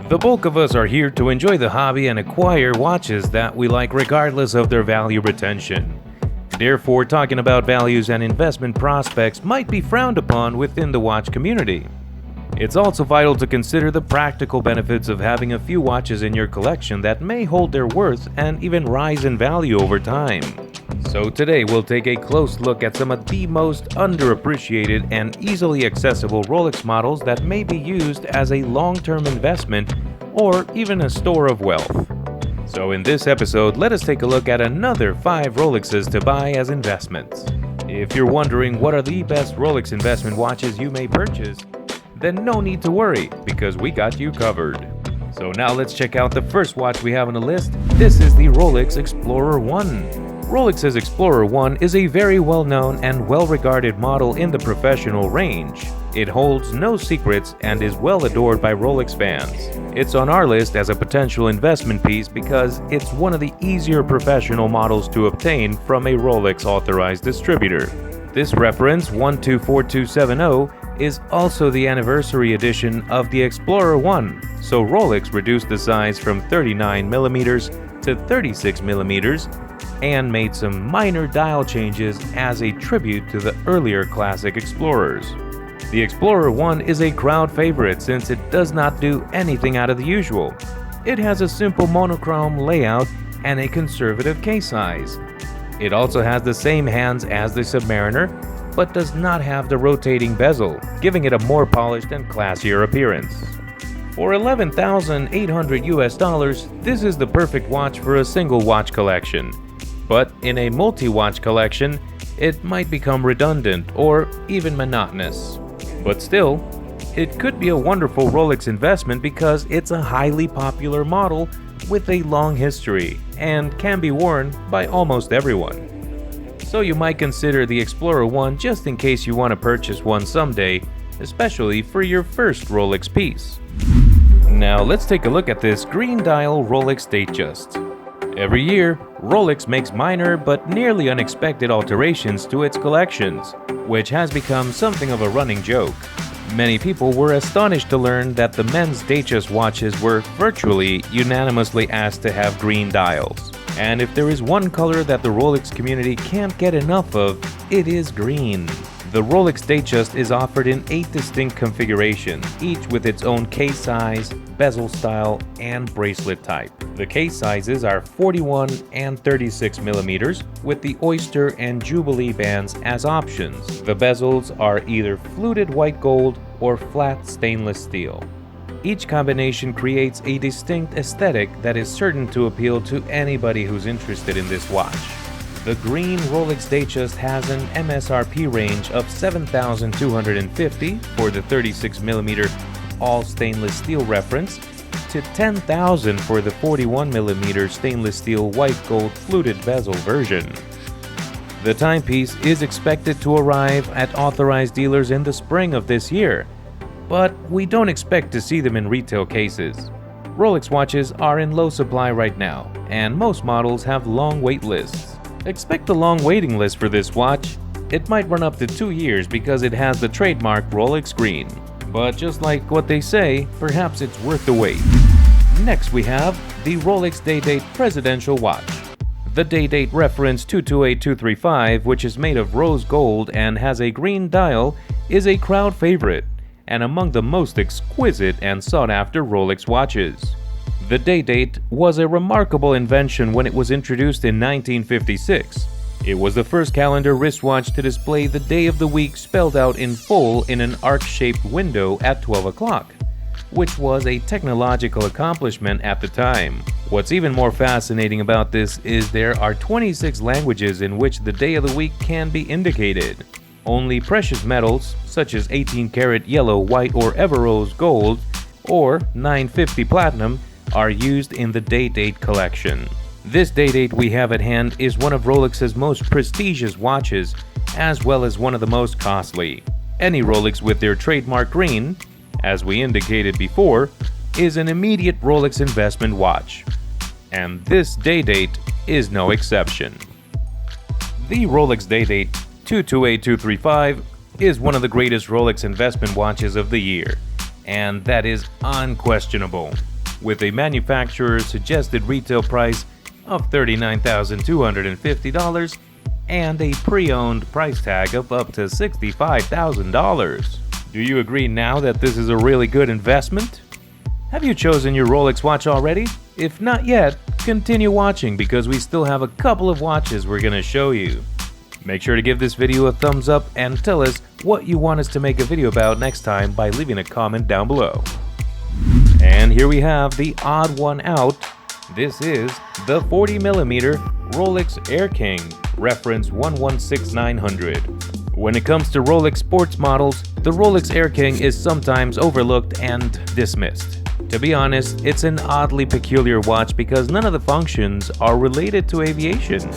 The bulk of us are here to enjoy the hobby and acquire watches that we like regardless of their value retention. Therefore, talking about values and investment prospects might be frowned upon within the watch community. It's also vital to consider the practical benefits of having a few watches in your collection that may hold their worth and even rise in value over time. So today we'll take a close look at some of the most underappreciated and easily accessible Rolex models that may be used as a long-term investment or even a store of wealth. So in this episode, let us take a look at another 5 Rolexes to buy as investments. If you're wondering what are the best Rolex investment watches you may purchase, then no need to worry because we got you covered. So now let's check out the first watch we have on the list. This is the Rolex Explorer 1. Rolex's Explorer 1 is a very well-known and well-regarded model in the professional range. It holds no secrets and is well adored by Rolex fans. It's on our list as a potential investment piece because it's one of the easier professional models to obtain from a Rolex authorized distributor. This reference 124270 is also the anniversary edition of the Explorer 1, so Rolex reduced the size from 39mm to 36mm and made some minor dial changes as a tribute to the earlier classic Explorers. The Explorer 1 is a crowd favorite since it does not do anything out of the usual. It has a simple monochrome layout and a conservative case size. It also has the same hands as the Submariner, but does not have the rotating bezel, giving it a more polished and classier appearance. For $11,800 this is the perfect watch for a single watch collection. But in a multi-watch collection, it might become redundant or even monotonous. But still, it could be a wonderful Rolex investment because it's a highly popular model with a long history and can be worn by almost everyone. So you might consider the Explorer 1 just in case you want to purchase one someday, especially for your first Rolex piece. Now let's take a look at this green dial Rolex Datejust. Every year, Rolex makes minor but nearly unexpected alterations to its collections, which has become something of a running joke. Many people were astonished to learn that the men's Datejust watches were virtually unanimously asked to have green dials. And if there is one color that the Rolex community can't get enough of, it is green. The Rolex Datejust is offered in 8 distinct configurations, each with its own case size, bezel style, and bracelet type. The case sizes are 41 and 36mm, with the Oyster and Jubilee bands as options. The bezels are either fluted white gold or flat stainless steel. Each combination creates a distinct aesthetic that is certain to appeal to anybody who's interested in this watch. The green Rolex Datejust has an MSRP range of $7,250 for the 36mm all stainless steel reference to $10,000 for the 41mm stainless steel white gold fluted bezel version. The timepiece is expected to arrive at authorized dealers in the spring of this year, but we don't expect to see them in retail cases. Rolex watches are in low supply right now, and most models have long wait lists. Expect a long waiting list for this watch. It might run up to 2 years because it has the trademark Rolex green. But just like what they say, perhaps it's worth the wait. Next we have the Rolex DayDate Presidential Watch. The DayDate reference 228235, which is made of rose gold and has a green dial, is a crowd favorite and among the most exquisite and sought-after Rolex watches. The DayDate was a remarkable invention when it was introduced in 1956. It was the first calendar wristwatch to display the day of the week spelled out in full in an arc-shaped window at 12 o'clock, which was a technological accomplishment at the time. What's even more fascinating about this is there are 26 languages in which the day of the week can be indicated. Only precious metals, such as 18-karat yellow, white, or Everose gold, or 950 platinum, are used in the DayDate collection. This DayDate we have at hand is one of Rolex's most prestigious watches, as well as one of the most costly. Any Rolex with their trademark green, as we indicated before, is an immediate Rolex investment watch. And this DayDate is no exception. The Rolex DayDate 228235 is one of the greatest Rolex investment watches of the year, and that is unquestionable. with a manufacturer's suggested retail price of $39,250 and a pre-owned price tag of up to $65,000. Do you agree now that this is a really good investment? Have you chosen your Rolex watch already? If not yet, continue watching because we still have a couple of watches we're gonna show you. Make sure to give this video a thumbs up and tell us what you want us to make a video about next time by leaving a comment down below. And here we have the odd one out. This is the 40mm Rolex Air King, reference 116900. When it comes to Rolex sports models, the Rolex Air King is sometimes overlooked and dismissed. To be honest, it's an oddly peculiar watch because none of the functions are related to aviation,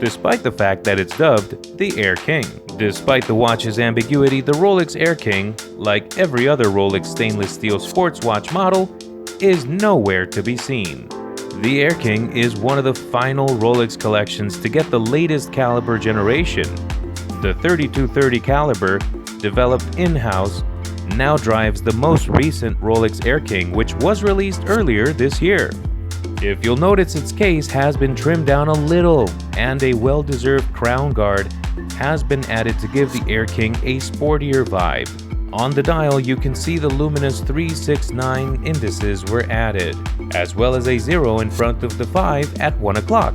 despite the fact that it's dubbed the Air King. Despite the watch's ambiguity, the Rolex Air King, like every other Rolex stainless steel sports watch model, is nowhere to be seen. The Air King is one of the final Rolex collections to get the latest caliber generation. The 3230 caliber, developed in-house, now drives the most recent Rolex Air King, which was released earlier this year. If you'll notice, its case has been trimmed down a little, and a well-deserved crown guard has been added to give the Air King a sportier vibe. On the dial, you can see the luminous 369 indices were added, as well as a 0 in front of the 5 at 1 o'clock.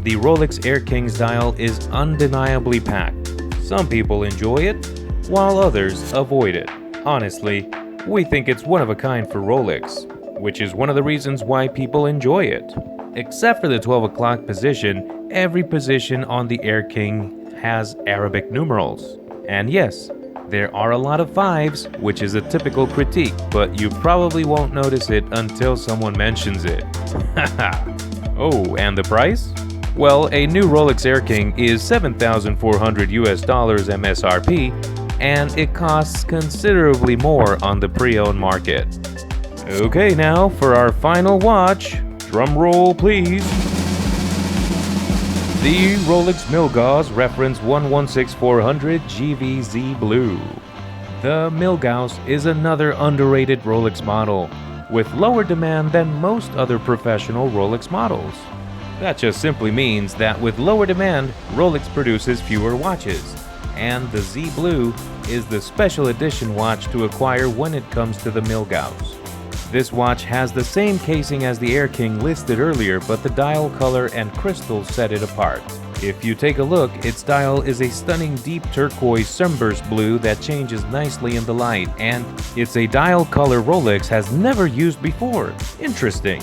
The Rolex Air King's dial is undeniably packed. Some people enjoy it, while others avoid it. Honestly, we think it's one of a kind for Rolex, which is one of the reasons why people enjoy it. Except for the 12 o'clock position, every position on the Air King has Arabic numerals. And yes, there are a lot of 5s, which is a typical critique, but you probably won't notice it until someone mentions it. Haha. Oh, and the price? Well, a new Rolex Air King is $7,400 MSRP, and it costs considerably more on the pre-owned market. Okay, now for our final watch. Drum roll, please. The Rolex Milgauss reference 116400 GVZ Blue. The Milgauss is another underrated Rolex model, with lower demand than most other professional Rolex models. That just simply means that with lower demand, Rolex produces fewer watches, and the Z Blue is the special edition watch to acquire when it comes to the Milgauss. This watch has the same casing as the Air King listed earlier, but the dial color and crystals set it apart. If you take a look, its dial is a stunning deep turquoise sunburst blue that changes nicely in the light, and it's a dial color Rolex has never used before. Interesting.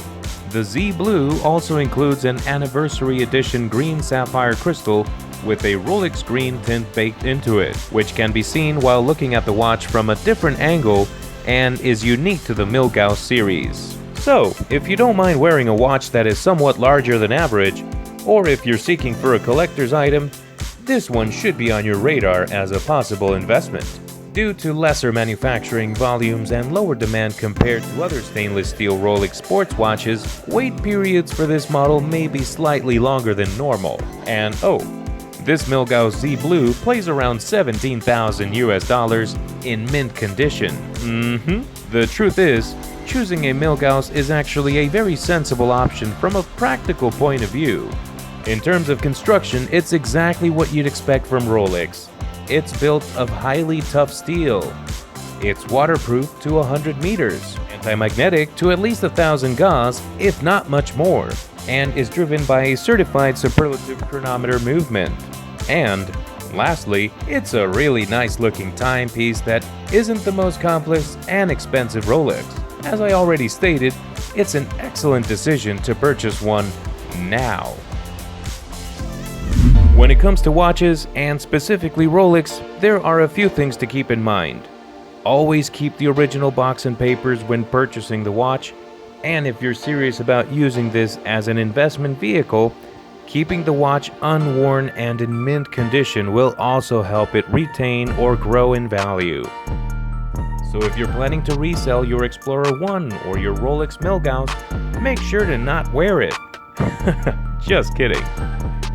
The Z Blue also includes an anniversary edition green sapphire crystal with a Rolex green tint baked into it, which can be seen while looking at the watch from a different angle and is unique to the Milgauss series. So, if you don't mind wearing a watch that is somewhat larger than average, or if you're seeking for a collector's item, this one should be on your radar as a possible investment. Due to lesser manufacturing volumes and lower demand compared to other stainless steel Rolex sports watches, wait periods for this model may be slightly longer than normal. And oh, this Milgauss Z Blue plays around $17,000 in mint condition. The truth is, choosing a Milgauss is actually a very sensible option from a practical point of view. In terms of construction, it's exactly what you'd expect from Rolex. It's built of highly tough steel. It's waterproof to 100 meters, anti-magnetic to at least 1,000 Gauss, if not much more, and is driven by a certified superlative chronometer movement. And lastly, it's a really nice looking timepiece that isn't the most complex and expensive Rolex. As I already stated, it's an excellent decision to purchase one now. When it comes to watches, and specifically Rolex, there are a few things to keep in mind. Always keep the original box and papers when purchasing the watch, and if you're serious about using this as an investment vehicle, keeping the watch unworn and in mint condition will also help it retain or grow in value. So if you're planning to resell your Explorer 1 or your Rolex Milgauss, make sure to not wear it. Just kidding.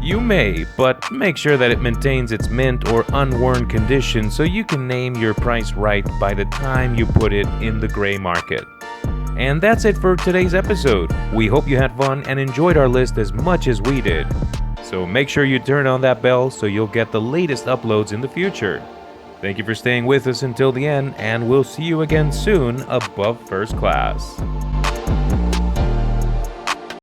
You may, but make sure that it maintains its mint or unworn condition so you can name your price right by the time you put it in the gray market. And that's it for today's episode. We hope you had fun and enjoyed our list as much as we did. So make sure you turn on that bell so you'll get the latest uploads in the future. Thank you for staying with us until the end, and we'll see you again soon above first class.